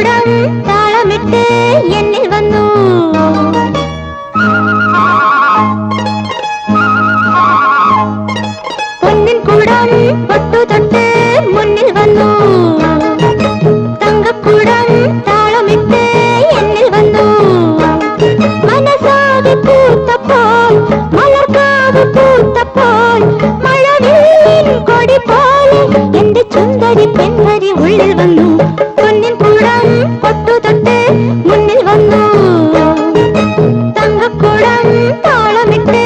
കൂടം താളമിട്ട് എന്നിൽ വന്നു. പൊന്നിൻ കൂടം പൊട്ടു തൊട്ട് മുന്നിൽ വന്നു. തങ്കക്കൂടം താളമിട്ട് എന്നിൽ വന്നു. മനസാകെ പൂത്തപ്പോൾ മലർക്കാവ് പൂത്തപ്പോൾ മഴവില്ലിൻ കൊടി പോലെ എന്റെ ചുന്ദരി പെൺവരി ഉള്ളിൽ വന്നു. പൊന്നിൻ കൂടം പൊട്ടു തൊട്ട് മുന്നിൽ വന്നു. തങ്കക്കൂടം താളമിട്ട്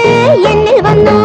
എന്നിൽ വന്നു.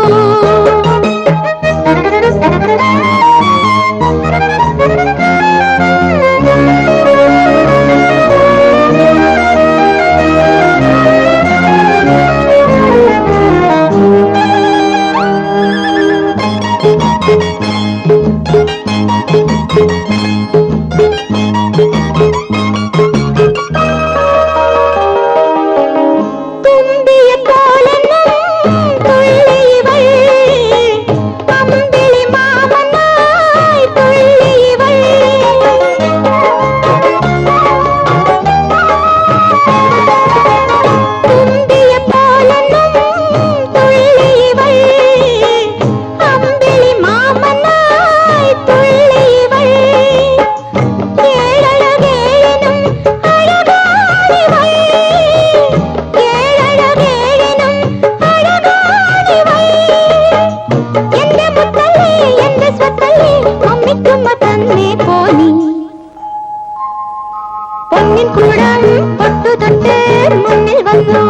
പൊന്നിൻ കൂടം പൊട്ടു തൊട്ട് മുന്നിൽ വന്നു.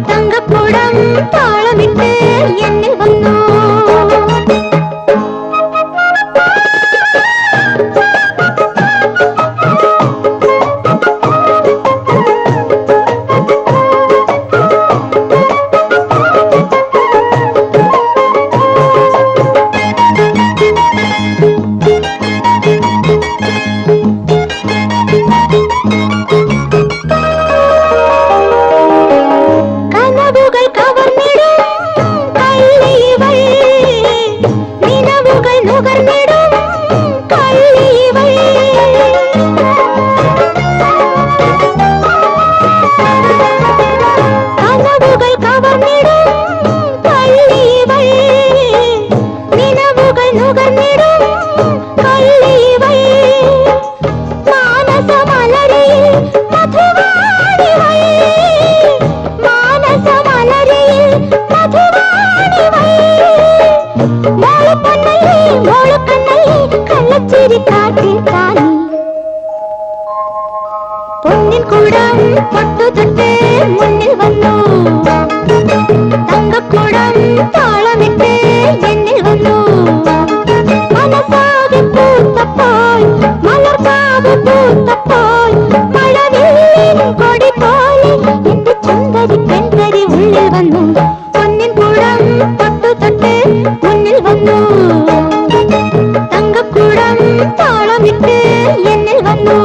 തങ്കക്കൂടം താളമിട്ട് എന്നിൽ വന്നു. പൊന്നിൻ കൂടം പൊട്ടു തൊട്ട് മുന്നിൽ വന്നു. തങ്കക്കൂടം താളമിട്ട് എന്നിൽ വന്നു. മനസാകെ പൂത്തപ്പോൾ മലർക്കാവ് പൂത്തപ്പോൾ മഴവില്ലിൻ കൊടി പോലെ എന്റെ ചുന്ദരി പെൺവരി ഉള്ളിൽ വന്നു. പൊന്നിൻ കൂടം പൊട്ടു തൊട്ട് മുന്നിൽ വന്നു. തങ്കക്കൂടം താളമിട്ട് എന്നിൽ വന്നു.